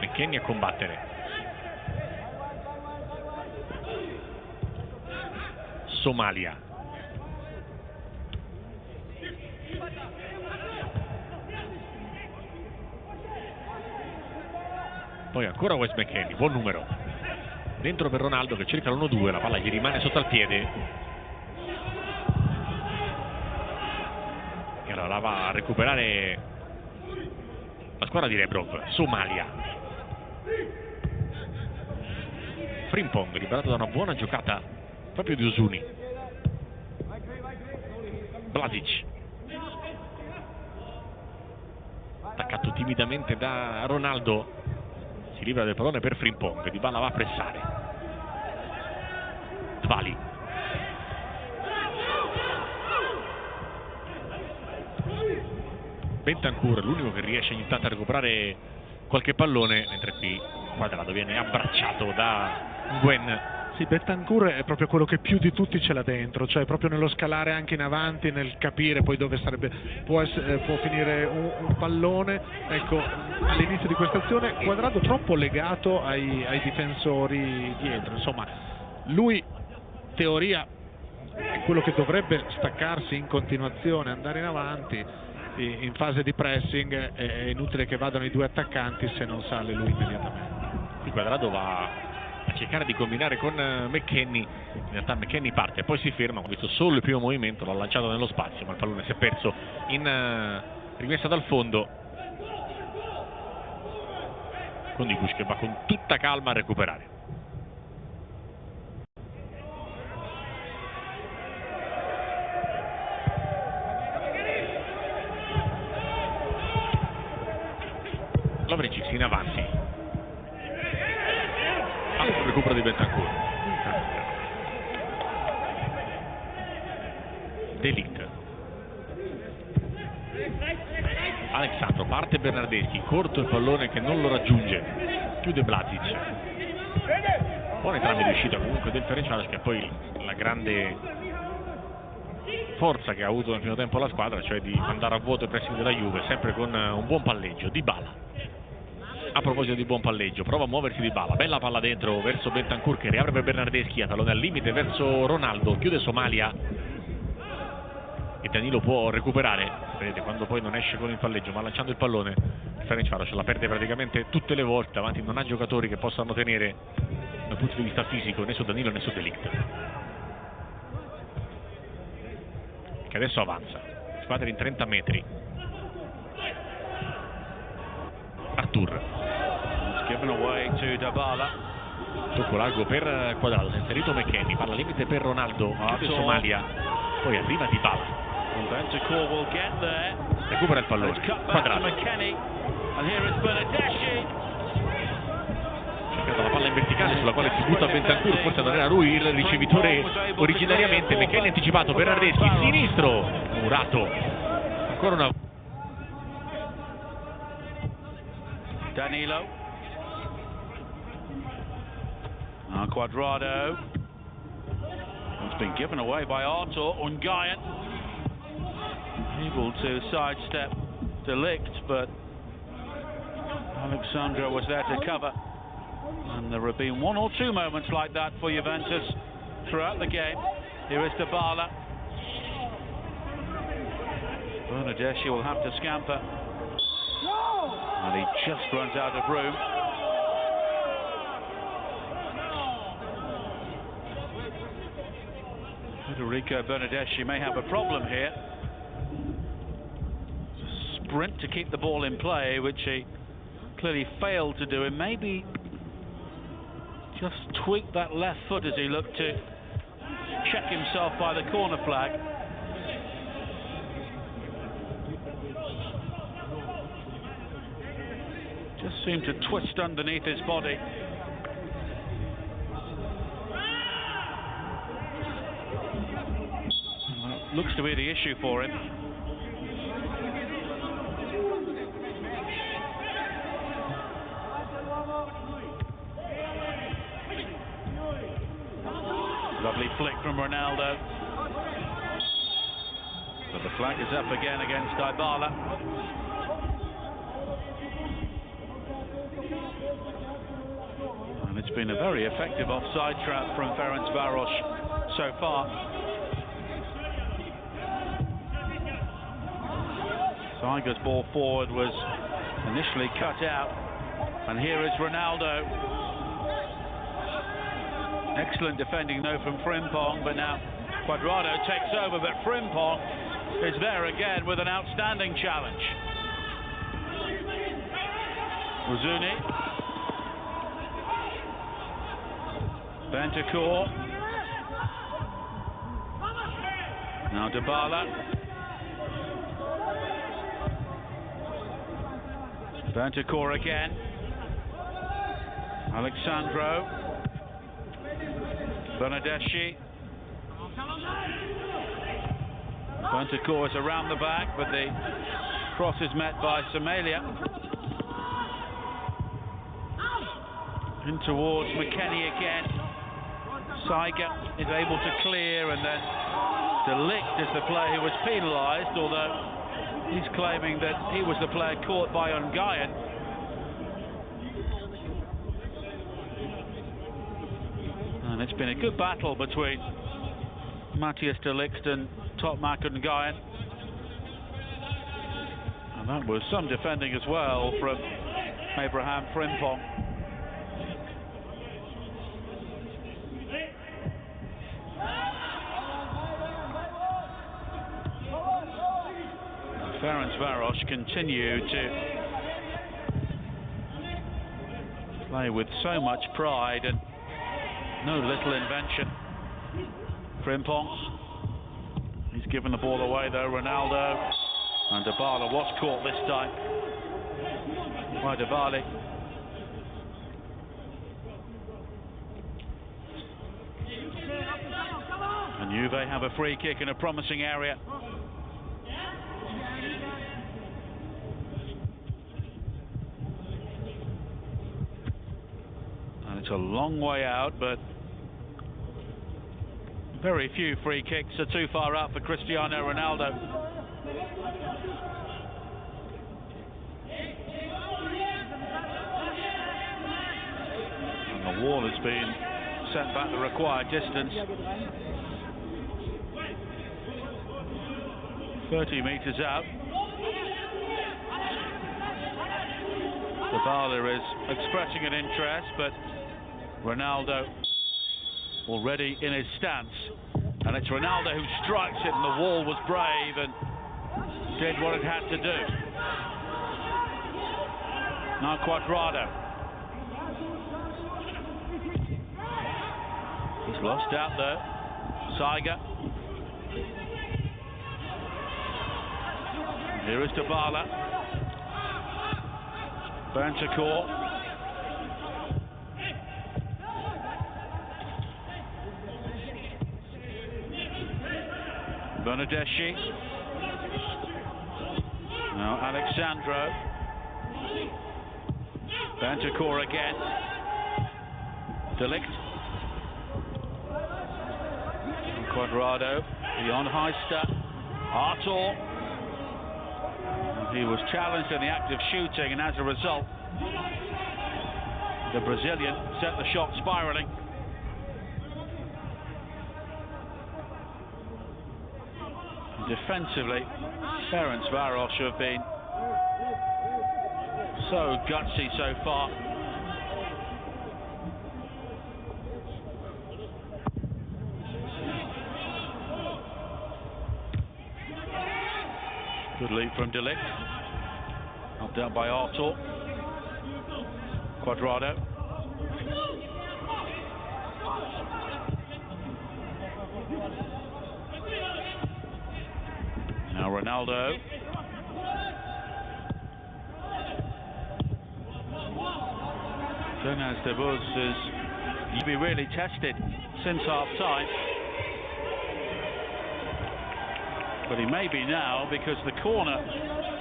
McKennie a combattere. Somalia. Poi ancora Wes McKennie, buon numero. Dentro per Ronaldo che cerca l'1-2, la palla gli rimane sotto al piede. E allora la va a recuperare la squadra di Rebrov. Somalia. Frimpong liberato da una buona giocata proprio di Osuni. Vlasic. Attaccato timidamente da Ronaldo. Si libera del pallone per Frimpong. Dybala va a pressare. Dvali. Bentancur, l'unico che riesce ogni tanto a recuperare qualche pallone, mentre qui Quadrado viene abbracciato da Gwen. Sì, Bentancur è proprio quello che più di tutti ce l'ha dentro, cioè proprio nello scalare anche in avanti, nel capire poi dove sarebbe può finire un pallone. Ecco, all'inizio di questa azione Quadrado troppo legato ai difensori dietro, insomma lui teoria è quello che dovrebbe staccarsi in continuazione, andare in avanti. In fase di pressing è inutile che vadano i due attaccanti se non sale lui immediatamente. Qui Quadrado va a cercare di combinare con McKennie. In realtà McKennie parte e poi si ferma. Ho visto solo il primo movimento, l'ha lanciato nello spazio, ma il pallone si è perso in rimessa dal fondo. Con Dikush che va con tutta calma a recuperare. Lavricic in avanti. Altro recupero di Bentancur. De Ligt. Alexandro, parte Bernardeschi, corto il pallone che non lo raggiunge, chiude Vlasic. Buona entrambi di uscita comunque del Ferencvaros, che è poi la grande forza che ha avuto nel primo tempo la squadra, cioè di andare a vuoto il pressing della Juve, sempre con un buon palleggio. Dybala. A proposito di buon palleggio, prova a muoversi Dybala, bella palla dentro verso Bentancur che riapre per Bernardeschi, a pallone al limite verso Ronaldo, chiude Somalia e Danilo può recuperare. Vedete, quando poi non esce con il palleggio ma lanciando il pallone, il Ferencvaros la perde praticamente tutte le volte, davanti non ha giocatori che possano tenere dal punto di vista fisico né su Danilo né su De Ligt, che adesso avanza, squadra in 30 metri. Artur. Given away to Dybala. Tocco largo per Quadrado, si è inserito McKennie, palla limite per Ronaldo, chiude Somalia, poi arriva Dybala. Will get there. Recupera il pallone. Quadrado. McKennie. And here is Bernardeschi. Cercata la palla in verticale sulla quale si butta Bentancur, forse non era lui il ricevitore originariamente. McKennie anticipato, Bernardeschi, sinistro, murato. Ancora una. Danilo. Quadrado. It's been given away by Artur. Ungayan able to sidestep De Ligt, but Alexandro was there to cover. And there have been one or two moments like that for Juventus throughout the game. Here is Dybala. Bernardeschi will have to scamper. And he just runs out of room. Federico Bernardeschi may have a problem here. Sprint to keep the ball in play, which he clearly failed to do, and maybe just tweaked that left foot as he looked to check himself by the corner flag. Just seemed to twist underneath his body. Looks to be the issue for him. Lovely flick from Ronaldo. But the flag is up again against Dybala. And it's been a very effective offside trap from Ferencvaros so far. Tiger's ball forward was initially cut out, and here is Ronaldo. Excellent defending though from Frimpong, but now Cuadrado takes over, but Frimpong is there again with an outstanding challenge. Uzuni, Bentancur, now Dybala, Bentancur again, Alexandro, Bernardeschi, Bentancur is around the back, but the cross is met by Somalia. In towards McKennie again. Saiga is able to clear, and then De Ligt is the player who was penalised, although he's claiming that he was the player caught by Nguyen. And it's been a good battle between Matthias De Ligt and Totmak Nguyen. And that was some defending as well from Abraham Frimpong. Ferencvaros continue to play with so much pride and no little invention. Frimpong, he's given the ball away though, Ronaldo, and Dybala was caught this time by Dybala. And Juve have a free kick in a promising area. It's a long way out, but very few free kicks are too far out for Cristiano Ronaldo. And the wall has been sent back the required distance. 30 metres out. Dybala is expressing an interest, but Ronaldo already in his stance, and it's Ronaldo who strikes it, and the wall was brave and did what it had to do. Now Cuadrado. He's lost out there. Saiga. Here is Dybala. Bentancur. Bernardeschi. Now Alexandro. Bentancur again. De Ligt. Cuadrado beyond Heister. Artur. He was challenged in the act of shooting, and as a result, the Brazilian set the shot spiralling. Defensively, Ferencvaros have been so gutsy so far. Good leap from De Ligt. Knocked out by Artur. Cuadrado. Now Ronaldo. Jonas de Buz is to be really tested since half-time. But he may be now, because the corner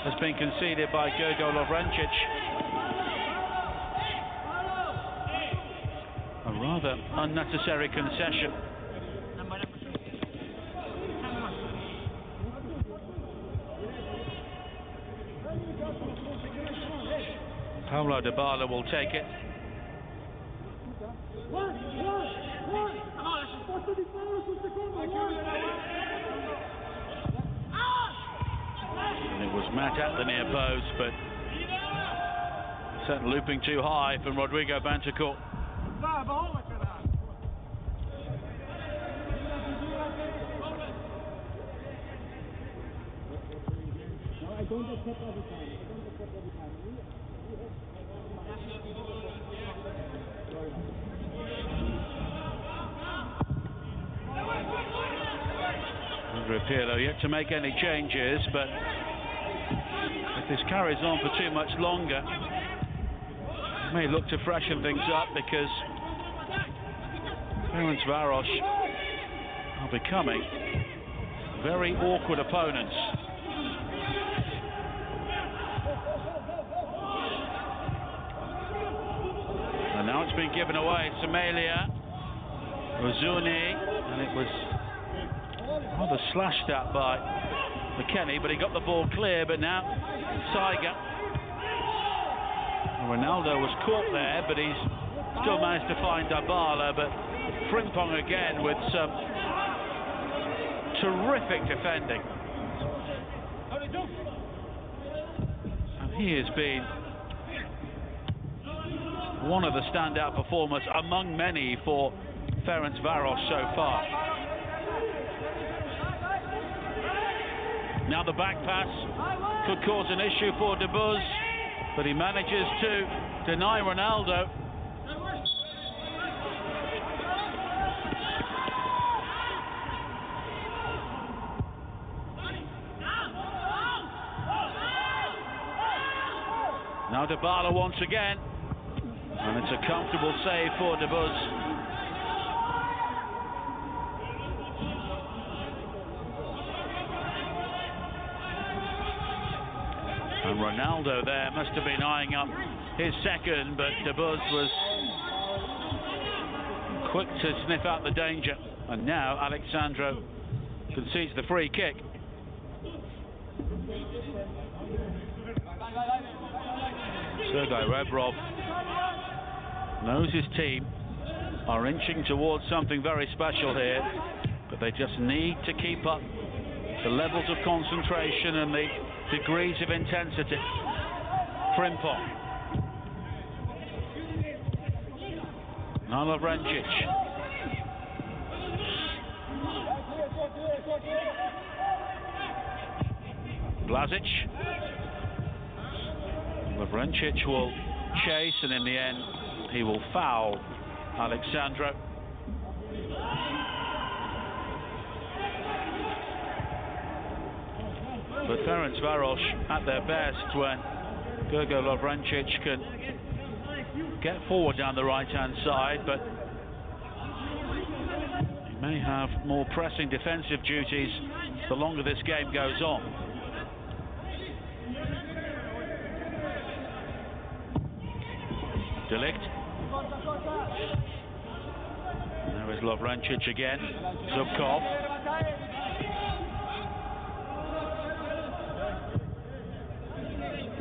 has been conceded by Gogo Lovrencic. A rather unnecessary concession. Paulo Dybala will take it. And it was Matt at the near post, but sent looping too high from Rodrigo Bantacourt. Andrea Pirlo yet to make any changes, but if this carries on for too much longer, he may look to freshen things up, because Ferencvaros are becoming very awkward opponents. And now it's been given away. Somalia, Rosuni, and it was rather slashed at by McKennie, but he got the ball clear. But now Saiga, Ronaldo was caught there, but he's still managed to find Dybala. But Frimpong again with some terrific defending, and he has been one of the standout performers among many for Ferencvaros so far. Now the back pass could cause an issue for De Bouz, but he manages to deny Ronaldo. Now Dybala once again, and it's a comfortable save for De Bouz. And Ronaldo there must have been eyeing up his second, but De Bouz was quick to sniff out the danger. And now Alexandro concedes the free kick. Sergei Rebrov knows his team are inching towards something very special here, but they just need to keep up the levels of concentration and the degrees of intensity. Frimpong. Now Lovrencic. Blažić. Lovrencic will chase, and in the end he will foul Alexandro. But Ferencvaros at their best when Gergo Lovrencic can get forward down the right-hand side, but he may have more pressing defensive duties the longer this game goes on. De Ligt. There is Lovrencic again. Zubkov.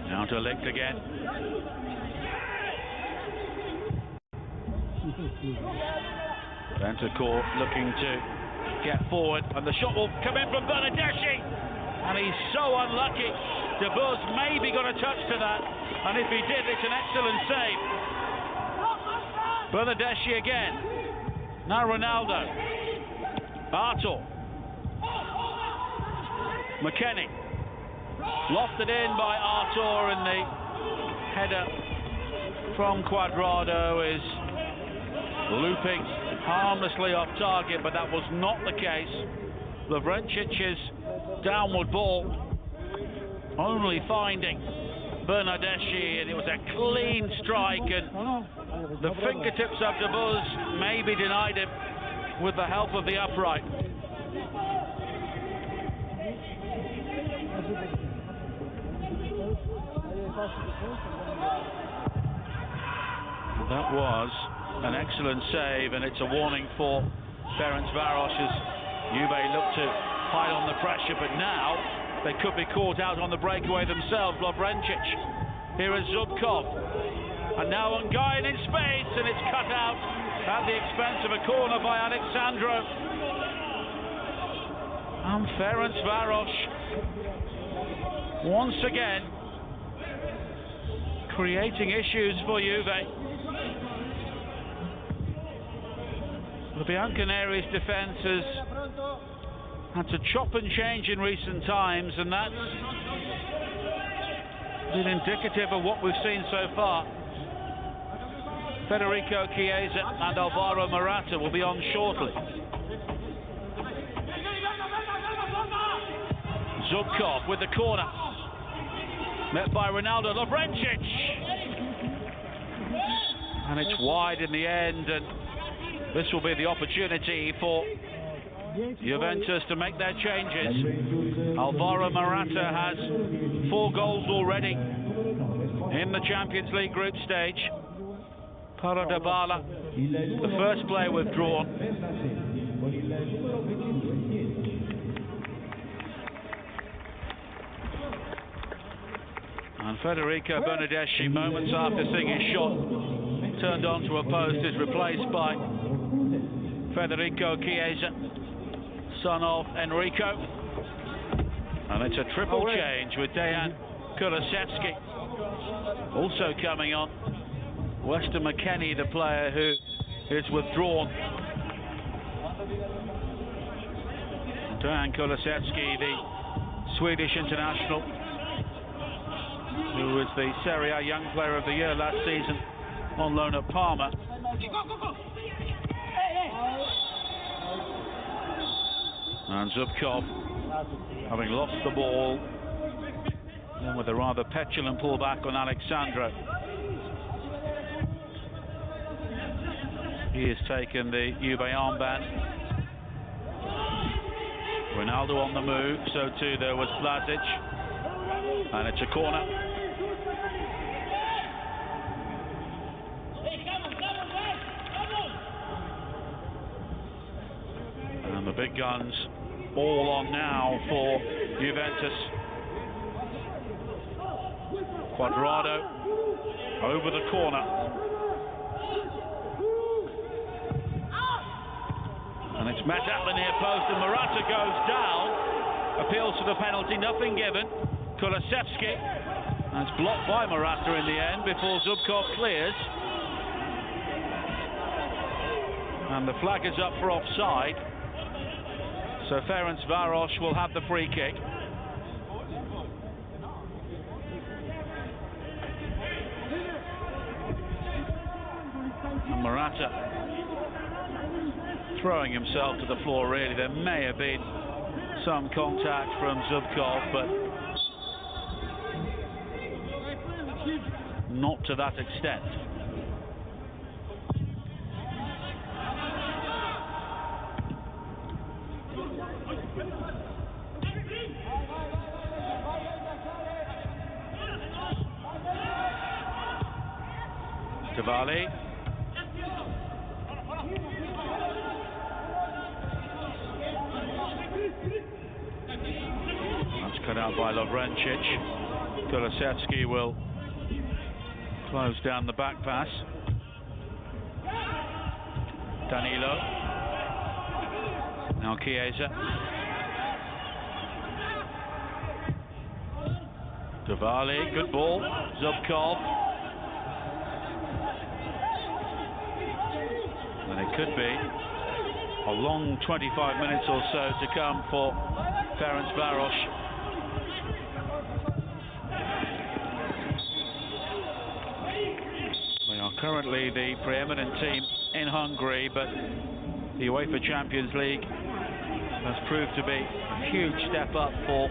Now De Ligt again. Bantacourt looking to get forward, and the shot will come in from Bernardeschi, and he's so unlucky. De Bouz maybe got a touch to that, and if he did, it's an excellent save. Bernardeschi again. Now Ronaldo. Artur. McKennie. Lofted in by Artur, and the header from Cuadrado is looping harmlessly off target, but that was not the case. Lovrencic's downward ball only finding Bernardeschi, and it was a clean strike, and the fingertips of De Bouz maybe denied him with the help of the upright. That was an excellent save, and it's a warning for Ferencvaros as Juve look to hide on the pressure, but now they could be caught out on the breakaway themselves. Lovrencic. Here is Zubkov. And now Ungain in space, and it's cut out at the expense of a corner by Alexandro. And Ferencvaros once again creating issues for Juve. The Bianconeri's defence has had to chop and change in recent times, and that's been indicative of what we've seen so far. Federico Chiesa and Alvaro Morata will be on shortly. Zubkov with the corner, met by Ronaldo Lovrencic, and it's wide in the end, and this will be the opportunity for Juventus to make their changes. Alvaro Morata has 4 goals already in the Champions League group stage. Paulo Dybala, the first player withdrawn. And Federico Bernardeschi, moments after seeing his shot turned onto a post, is replaced by Federico Chiesa, son of Enrico. And it's a triple change with Dejan Kulusevski also coming on. Weston McKennie, the player who is withdrawn. Dejan Kulusevski, the Swedish international, who was the Serie A Young Player of the Year last season on loan at Parma. And Zubkov, having lost the ball, and with a rather petulant pullback on Alexandro. He has taken the Juve armband. Ronaldo on the move, so too there was Vlasic. And it's a corner. And the big guns all on now for Juventus. Quadrado over the corner. And it's met at the near post, and Morata goes down. Appeals for the penalty, nothing given. Kulusevski, and it's blocked by Morata in the end before Zubkov clears. And the flag is up for offside. So Ferencvaros will have the free kick. And Morata throwing himself to the floor, really. There may have been some contact from Zubkov, but not to that extent. Tavali. That's cut out by Lovrencic. Kulusevski will close down the back pass. Danilo. Now Chiesa. Tavali, good ball. Zubkov. And it could be a long 25 minutes or so to come for Ferencvaros. They are currently the preeminent team in Hungary, but the UEFA Champions League has proved to be a huge step up for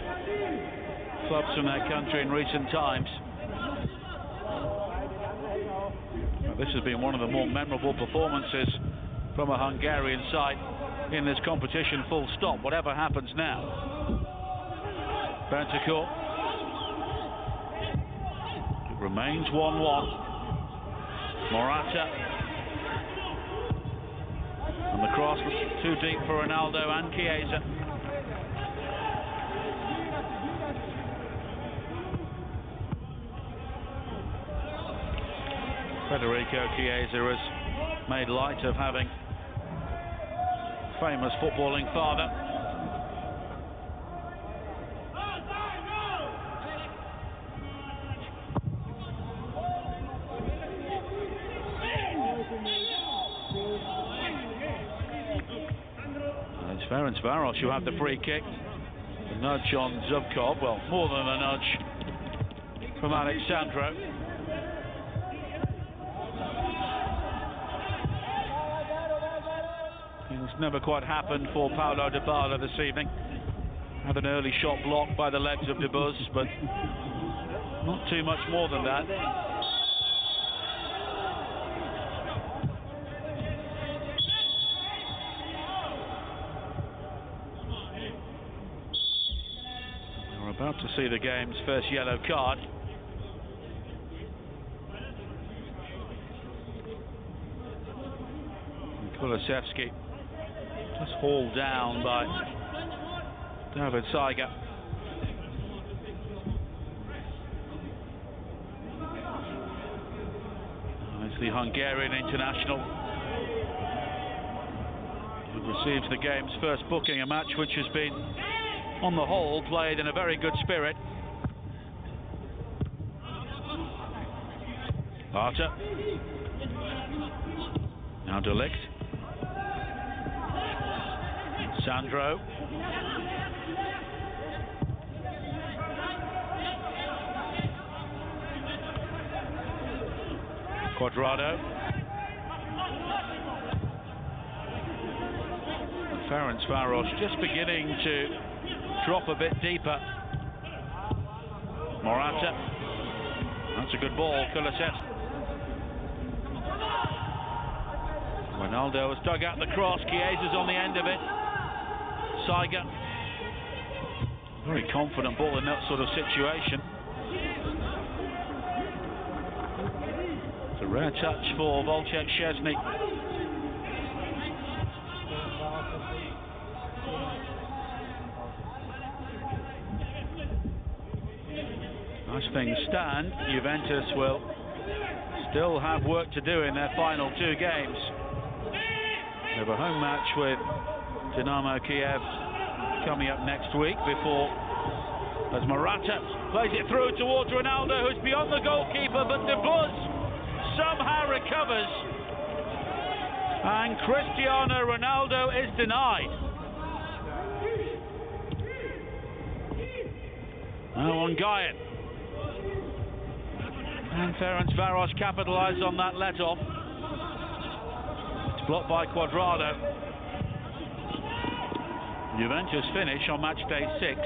clubs from their country in recent times. This has been one of the more memorable performances from a Hungarian side in this competition, full stop, whatever happens now. Bentancur. It remains 1-1. Morata. And the cross was too deep for Ronaldo and Chiesa. Federico Chiesa has made light of having a famous footballing father. And it's Ferencvaros who have the free kick. A nudge on Zubkov, well, more than a nudge from Alexandro. It's never quite happened for Paulo Dybala this evening. Had an early shot blocked by the legs of Debuz, but not too much more than that. We're about to see the game's first yellow card. Kulusevski just hauled down by David Saiga. It's the Hungarian international who receives the game's first booking, a match which has been, on the whole, played in a very good spirit. Arta. Now De Ligt. Sandro. Cuadrado. Ferencvaros just beginning to drop a bit deeper. Morata. That's a good ball. Kulusevski. Ronaldo has dug out the cross. Chiesa's on the end of it. Saiga. Very confident ball in that sort of situation. It's a rare touch for Wojciech Szczesny. As things stand, Juventus will still have work to do in their final two games. They have a home match with Dynamo Kiev coming up next week before, as Morata plays it through towards Ronaldo, who's beyond the goalkeeper, but Debuz somehow recovers, and Cristiano Ronaldo is denied. Now on Gayan. And Ferencvaros capitalised on that let-off. It's blocked by Cuadrado. Juventus finish on match day 6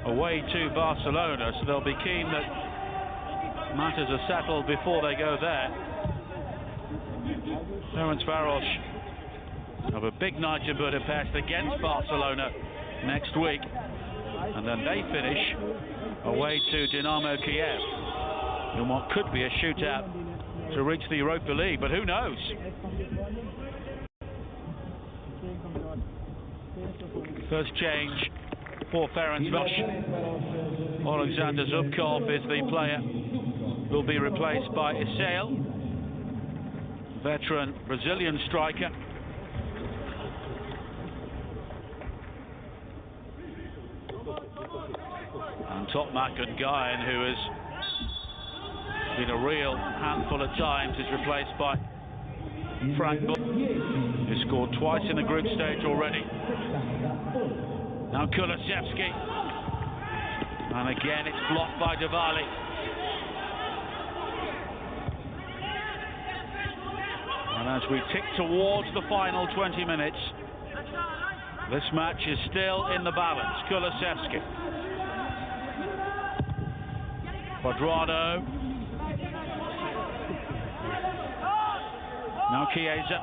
away to Barcelona, so they'll be keen that matters are settled before they go there. Ferencvaros have a big night in Budapest against Barcelona next week, and then they finish away to Dynamo Kiev in what could be a shootout to reach the Europa League, but who knows? First change for Ferencvaros. Alexander Zubkov is the player who will be replaced by Isael, veteran Brazilian striker. And Topmak and Gayan, who has been a real handful at times, is replaced by Frank Bull, who scored twice in the group stage already. Now Kulusevski, and again it's blocked by Dybala. And as we tick towards the final 20 minutes, this match is still in the balance. Kulusevski, Cuadrado, now Chiesa,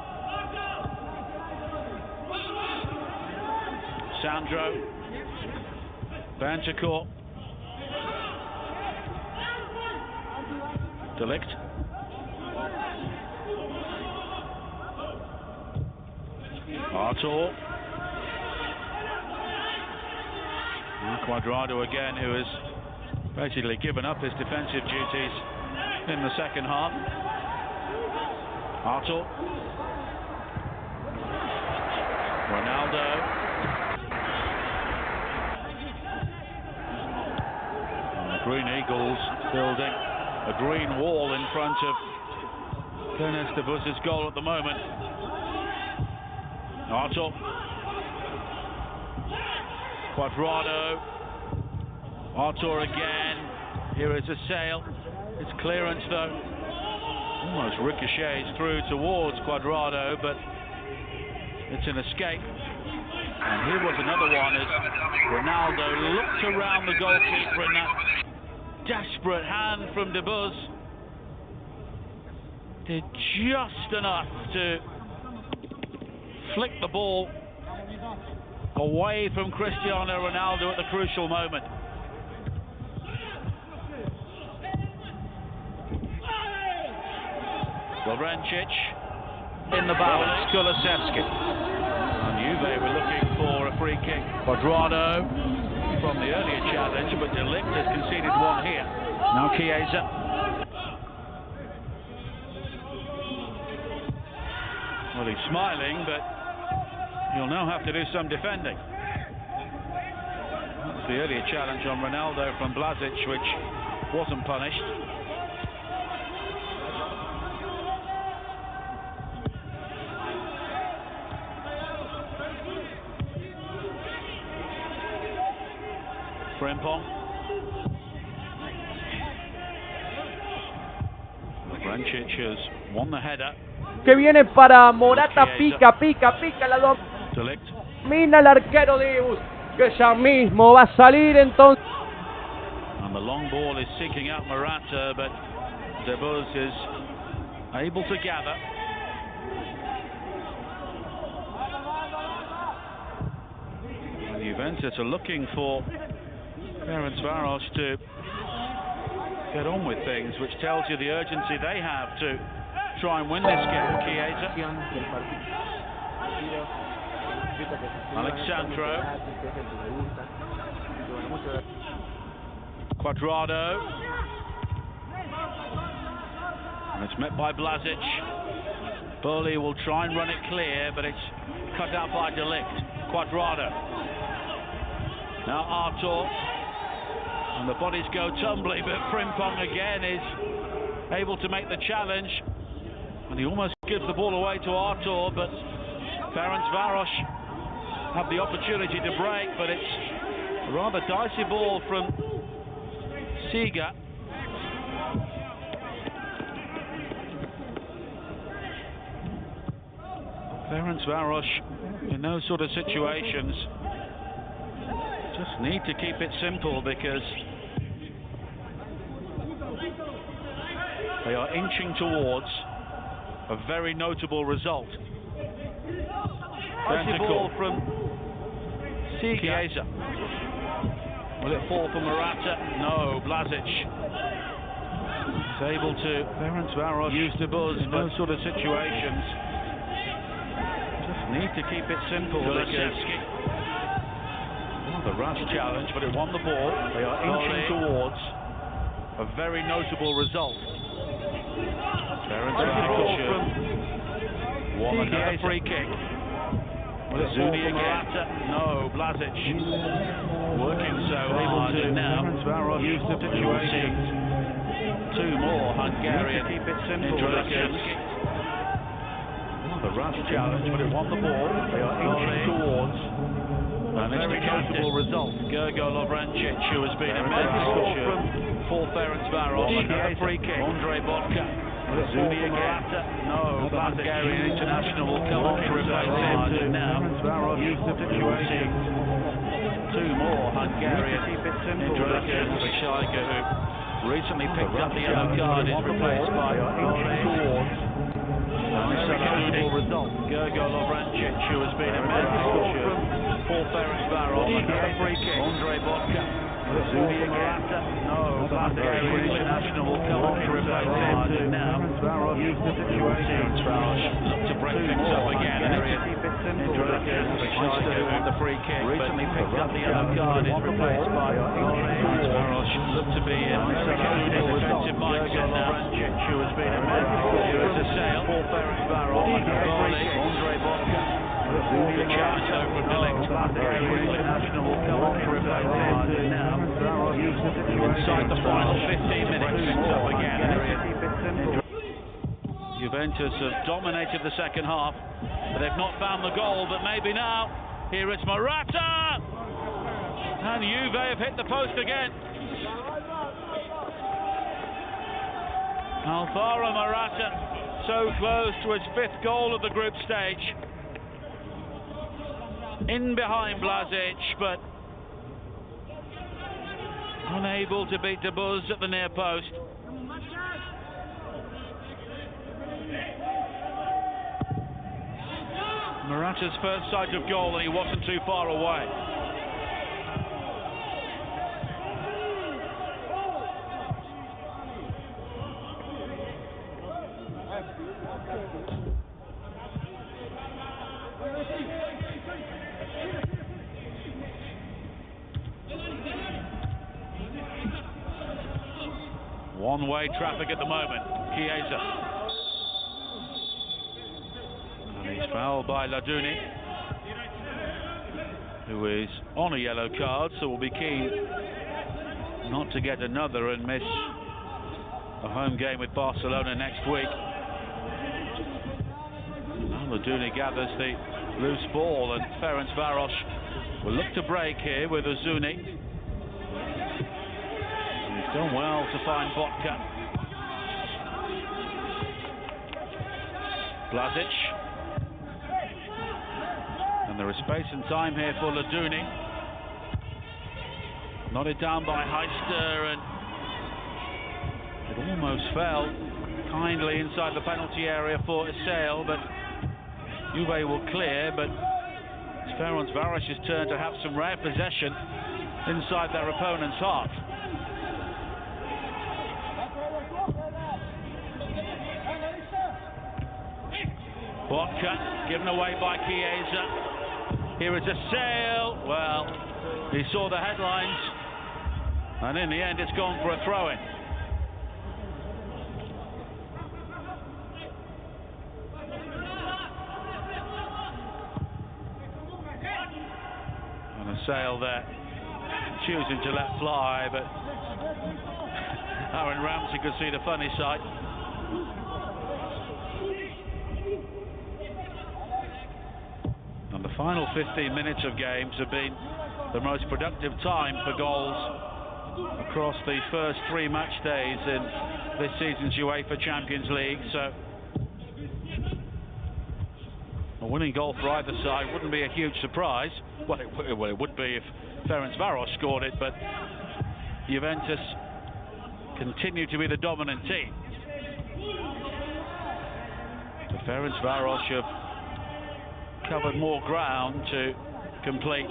Sandro, Bentancur, De Ligt, Artur, and Cuadrado again, who has basically given up his defensive duties in the second half. Arthur. Ronaldo. And the Green Eagles building a green wall in front of Ferencvaros' goal at the moment. Arthur. Quadrado. Arthur again. Here is a sail. It's clearance though. Almost ricochets through towards Quadrado, but it's an escape. And here was another one as Ronaldo looked around the goalkeeper in that desperate hand from De Buz. Did just enough to flick the ball away from Cristiano Ronaldo at the crucial moment. Lovrencic in the balance, Kulusevski. And Juve were looking for a free kick. Quadrado from the earlier challenge, but De Ligt has conceded one here. Now Chiesa. Well, he's smiling, but he'll now have to do some defending. That was the earlier challenge on Ronaldo from Blažić, which wasn't punished. Frimpong. Lovrencic has won the header. Que viene para Morata, pica la domina el arquero Dius, que ya mismo va a salir entonces. And the long ball is seeking out Morata, but De Buz is able to gather. And Juventus are looking for Ferencvaros to get on with things, which tells you the urgency they have to try and win this game. Chiesa. Alexandro. Quadrado. And it's met by Blažić. Burley will try and run it clear, but it's cut out by De Ligt. Quadrado. Now Arthur. And the bodies go tumbling, but Frimpong again is able to make the challenge. And he almost gives the ball away to Arthur, but Ferencvaros have the opportunity to break, but it's a rather dicey ball from Siebert. Ferencvaros in those sort of situations just need to keep it simple, because they are inching towards a very notable result. Dicey ball from Chiesa. Will it fall for Morata? No, Blažić is able to Ferencvaros use De Buz in those sort of situations. Just need to keep it simple, because the rush challenge, but it won the ball. They are inching towards a very notable result. Ferencvaros won another free kick. Zuni again. No, Blažić working so hard, and now use the situation. Two more Hungarian introductions. The rush challenge, but it won the ball. They are inching towards a very notable result. Gergo Lovrencic, who has been immense for Ferencvaros. Another free kick. Andre Bodka. Zuni again. No, the Hungarian international will come on to replace him. Now use the situation. Two more Hungarian introductions. Scheiger, who recently picked up the yellow card, is replaced by Notable result. Gergo Lovrencic, who has been immense for Ferencvaros. Another free kick. Andre Bodka. Zuni again. No, the Hungarian international will come on to replace him. Now use the situation. Ferencvaros look to break things up again. Introduction. Scheiger, who won the free kick, recently picked up the yellow card, is replaced by Ferencvaros. Look to be in a defensive mindset now. Who has been immense. Here is a sail. Ferencvaros, Andre Vodka. The challenge though from Delict. International will come on for him now. Inside the final 15 minutes. Up again. Juventus have dominated the second half, but they've not found the goal, but maybe now. Here it's Morata! And Juve have hit the post again. Alvaro Morata, so close to his 5th goal of the group stage. In behind Blažić, but unable to beat De Buzz at the near post. Morata's first sight of goal, and he wasn't too far away. One-way traffic at the moment. Chiesa. And he's fouled by Laduni, who is on a yellow card, so will be keen not to get another and miss a home game with Barcelona next week. Well, Laduni gathers the loose ball, and Ferencvaros will look to break here with Ozuni. He's done well to find Vodka. Blažić. And there is space and time here for Laduni. Nodded down by Heister, and it almost fell kindly inside the penalty area for Isale, but Juve will clear, but it's Ferencvaros' turn to have some rare possession inside their opponent's half. Vodka given away by Chiesa. Here is Isale. Well, he saw the headlines, and in the end it's gone for a throw-in. And Isale there choosing to let fly, but Aaron Ramsey could see the funny side. And the final 15 minutes of games have been the most productive time for goals across the first 3 match days in this season's UEFA Champions League. So a winning goal for either side wouldn't be a huge surprise. Well, it would be if Ferencvaros scored it, but Juventus continue to be the dominant team. The Ferencvaros have covered more ground to complete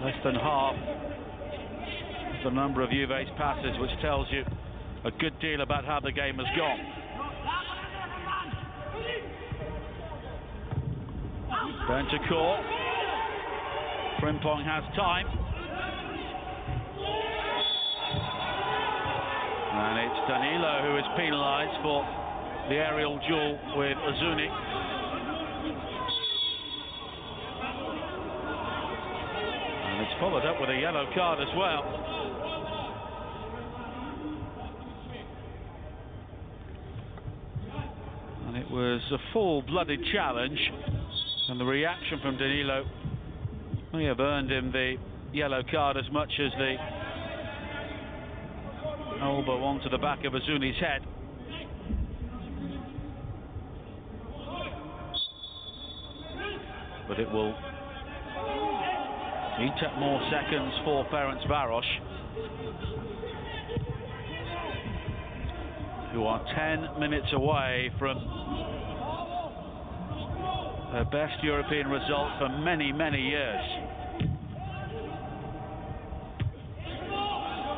less than half the number of Juve's passes, which tells you a good deal about how the game has gone. Bentancur. Frimpong has time. And it's Danilo who is penalised for the aerial duel with Ozuni. And it's followed up with a yellow card as well. And it was a full-blooded challenge, and the reaction from Danilo may have earned him the yellow card as much as the elbow onto the back of Ozuni's head. But it will eat up more seconds for Ferencvaros, who are 10 minutes away from their best European result for many, many years.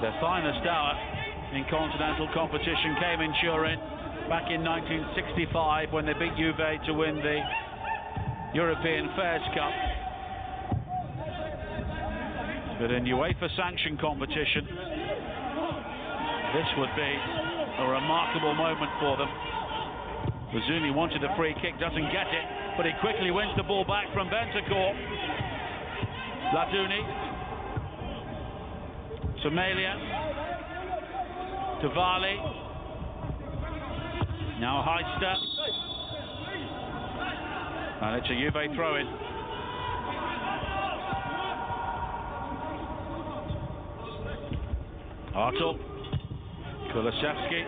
Their finest hour in continental competition came in Turin back in 1965 when they beat Juve to win the European Fairs Cup. But in UEFA sanctioned competition, this would be a remarkable moment for them. Zuni wanted the free kick, doesn't get it, but he quickly wins the ball back from Bentancur. Laduni. Somalia. Tavali. Now Heister. And it's a Juve throw-in. Artur. Kulusevski.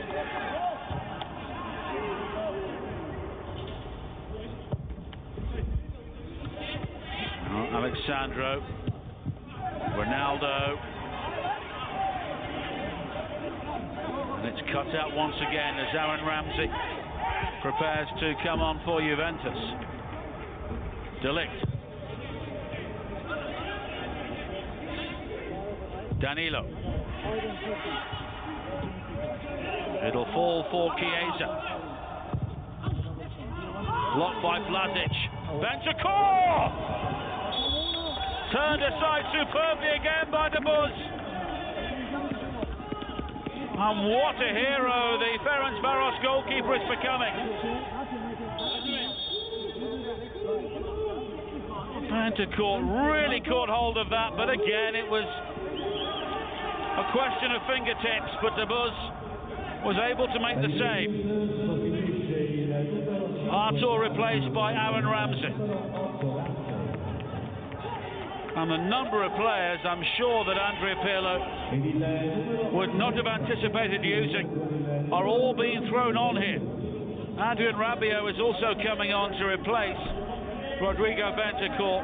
Alexandro. Ronaldo. And it's cut out once again as Aaron Ramsey prepares to come on for Juventus. De Ligt. Danilo. It'll fall for Chiesa. Blocked by Vlasic. Bentancur! Turned aside superbly again by De Buz. And what a hero the Ferencvaros goalkeeper is becoming. Bentancur really caught hold of that, but again it was a question of fingertips, but De Buz was able to make the save. Artur replaced by Aaron Ramsey. And the number of players I'm sure that Andrea Pirlo would not have anticipated using are all being thrown on here. Adrien Rabiot is also coming on to replace Rodrigo Bentancur.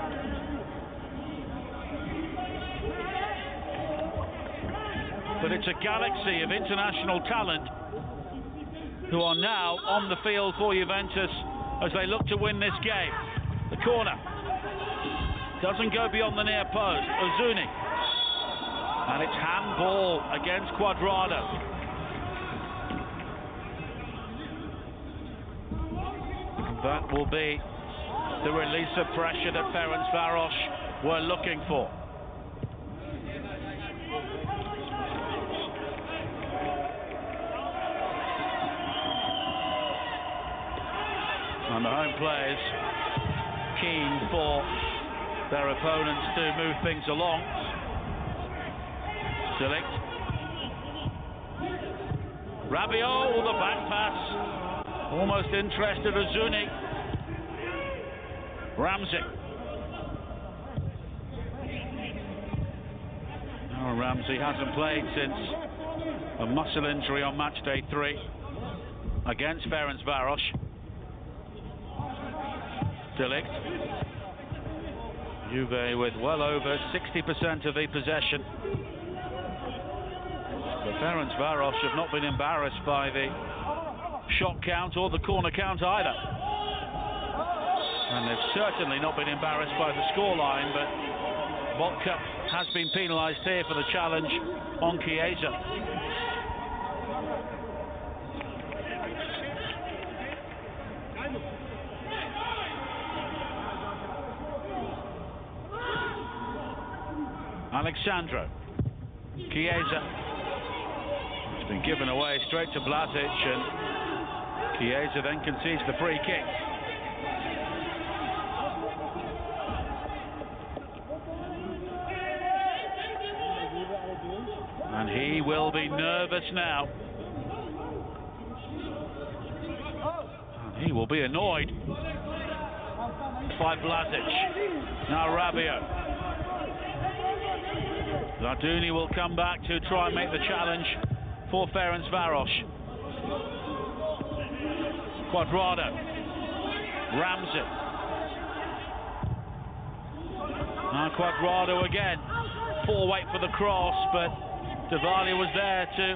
But it's a galaxy of international talent who are now on the field for Juventus as they look to win this game. The corner doesn't go beyond the near post. Ozuni. And it's handball against Cuadrado. That will be the release of pressure that Ferencvaros were looking for. And the home players keen for their opponents to move things along. De Ligt. Rabiot, the back pass. Almost interested Ozuni. Ramsey. Oh, Ramsey hasn't played since a muscle injury on match day 3 against Ferencvaros. De Ligt. Juve with well over 60% of the possession. The Ferencvaros have not been embarrassed by the shot count or the corner count either. And they've certainly not been embarrassed by the scoreline, but Vodka has been penalised here for the challenge on Chiesa. Alexandro. Chiesa. It's been given away straight to Vlasic, and Chiesa then concedes the free kick. And he will be nervous now. And he will be annoyed by Vlasic. Now Rabiot. Laduni will come back to try and make the challenge for Ferencvaros. Cuadrado. Ramsey. Now Cuadrado again. Poor wait for the cross, but Tavali was there to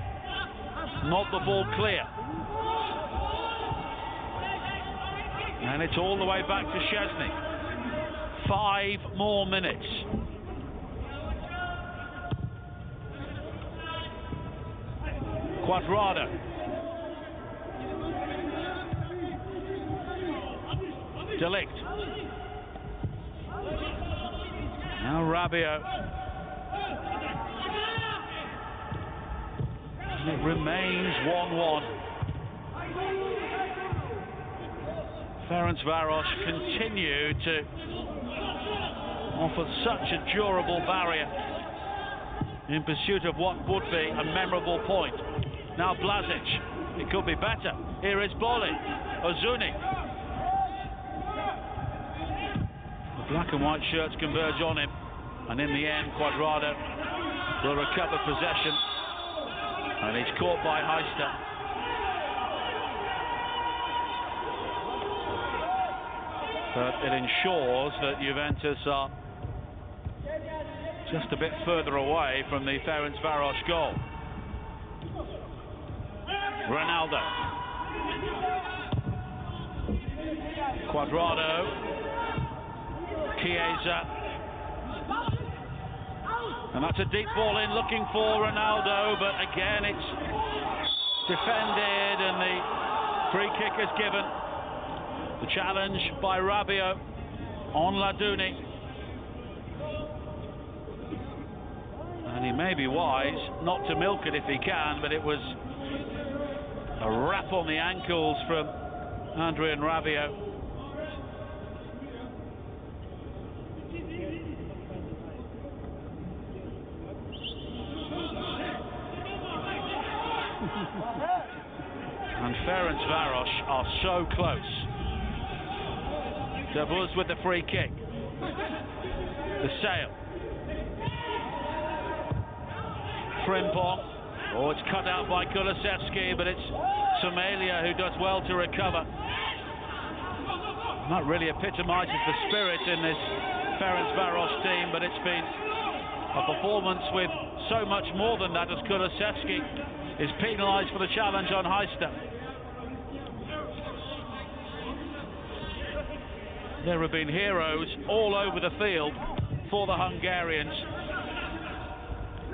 nod the ball clear. And it's all the way back to Szczesny. 5 more minutes. Cuadrado. De Ligt. Now Rabiot. And it remains 1-1. Ferencvaros continue to offer such a durable barrier in pursuit of what would be a memorable point. Now Blažić, it could be better. Here is Boli, Ozuni. The black and white shirts converge on him, and in the end, Cuadrado will recover possession, and he's caught by Heister. But it ensures that Juventus are just a bit further away from the Ferencvaros goal. Ronaldo. Cuadrado. Chiesa. And that's a deep ball in, looking for Ronaldo, but again it's defended and the free kick is given. The challenge by Rabiot on Laduni. And he may be wise not to milk it if he can, but it was a rap on the ankles from Adrian Rabiot. And Ferencvaros are so close. Dabuz with the free kick. The sail. Frimpong. Oh, it's cut out by Kulusevski, but it's Somalia who does well to recover. That really epitomizes the spirit in this Ferencvaros team, but it's been a performance with so much more than that, as Kulusevski is penalised for the challenge on Heister. There have been heroes all over the field for the Hungarians.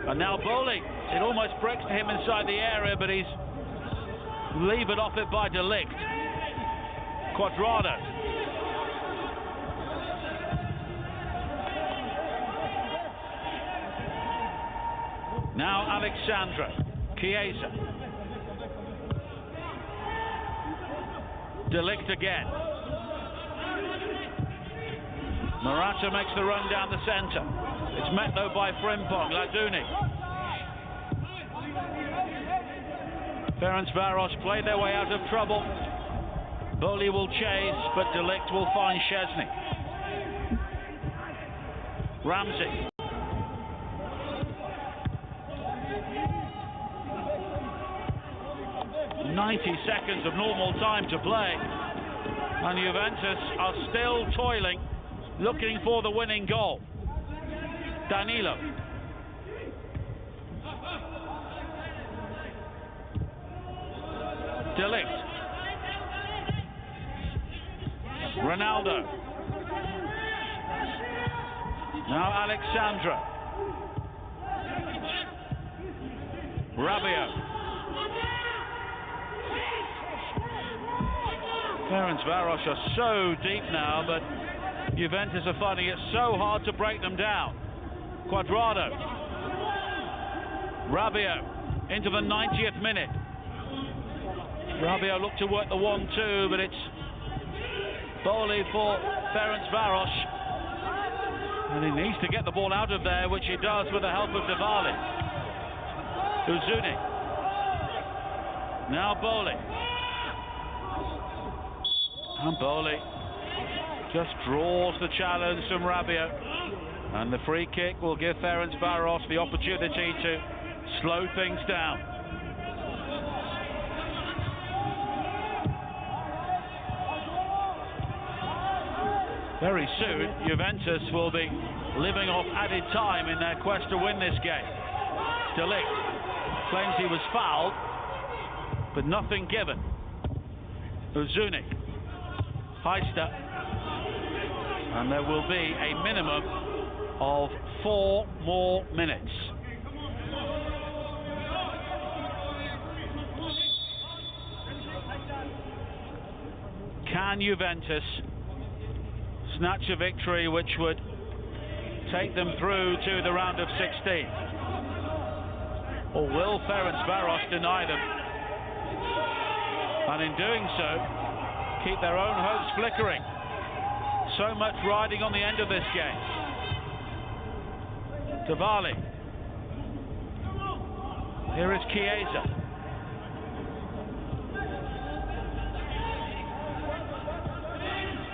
And now Boli, it almost breaks to him inside the area, but he's levered off it by De Ligt. Cuadrado. Now Alexandra. Chiesa. De Ligt again. Morata makes the run down the centre. It's met though by Frimpong, Laduni. Ferencvaros play their way out of trouble. Boli will chase, but De Ligt will find Szczesny. Ramsey. "90 seconds of normal time to play, and Juventus are still toiling, looking for the winning goal. Danilo. De Ligt. Ronaldo. Now Alexandra. Rabiot. Ferencvaros are so deep now, but Juventus are finding it so hard to break them down. Cuadrado. Rabiot into the 90th minute. Rabiot looked to work the 1-2, but it's Boli for Ferencvaros. And he needs to get the ball out of there, which he does with the help of Diwali. Uzuni. Now Boli. And Boli just draws the challenge from Rabiot. And the free kick will give Ferencvaros the opportunity to slow things down. Very soon, Juventus will be living off added time in their quest to win this game. De Ligt claims he was fouled, but nothing given. Uzuni. Heister. And there will be a minimum of 4 more minutes. Can Juventus snatch a victory which would take them through to the round of 16? Or will Ferencvaros deny them? And in doing so, keep their own hopes flickering. So much riding on the end of this game. Tavali. Here is Chiesa.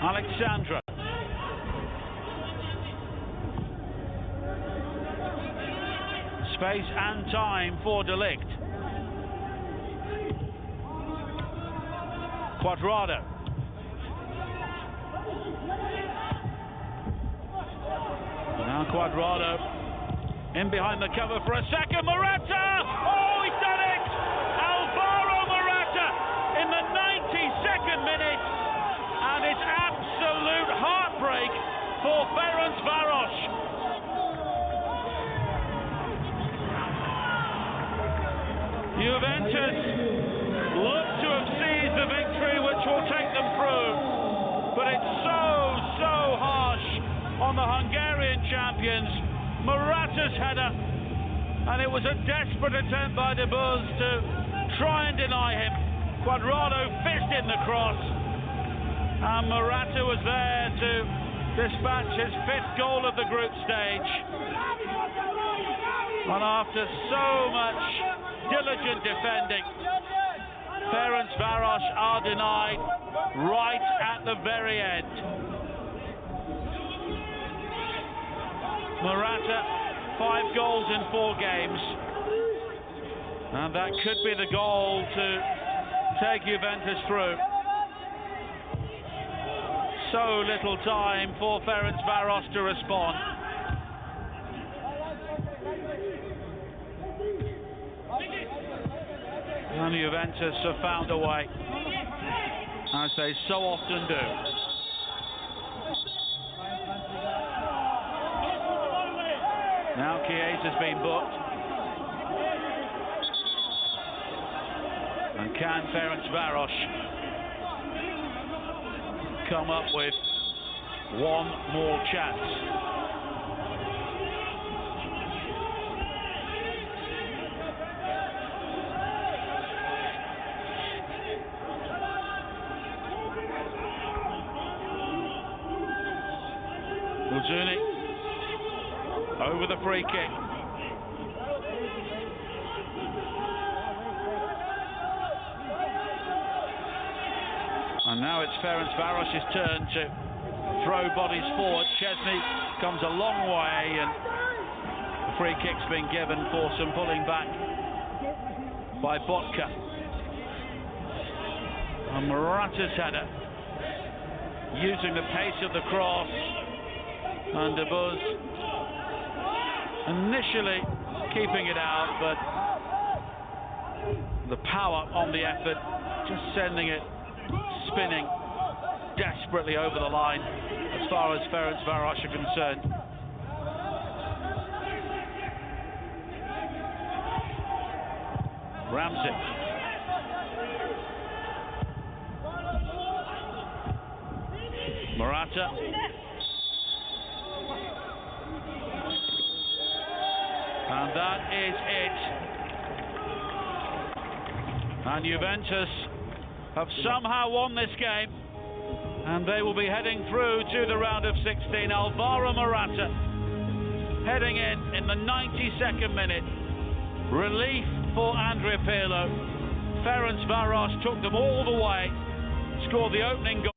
Alexandra. Space and time for De Ligt. Quadrado. Now Quadrado in behind the cover for a second. Morata! Oh, he's done it! Alvaro Morata in the 92nd minute. And it's absolute heartbreak for Ferencvaros. Juventus look to have seized the victory which will take them through. But it's so harsh on the Hungarian champions. Morata's header, and it was a desperate attempt by De Boer to try and deny him. Quadrado fist in the cross, and Morata was there to dispatch his 5th goal of the group stage. And after so much diligent defending, Ferencvaros are denied right at the very end. Morata, 5 goals in 4 games, and that could be the goal to take Juventus through. So little time for Ferencvaros to respond. And Juventus have found a way, as they so often do. Now Chiesa's been booked. And can Ferencvaros come up with one more chance? Uzuni over the free kick. And now it's Ferencvaros' turn to throw bodies forward. Chesney comes a long way, and the free kick's been given for some pulling back by Botka. And Morata's header, using the pace of the cross, and De Boer initially keeping it out, but the power on the effort, just sending it spinning desperately over the line as far as Ferencvaros are concerned. Ramsey. Morata. And that is it. And Juventus have somehow won this game, and they will be heading through to the round of 16. Alvaro Morata heading in the 92nd minute. Relief for Andrea Pirlo. Ferencvaros took them all the way, scored the opening goal.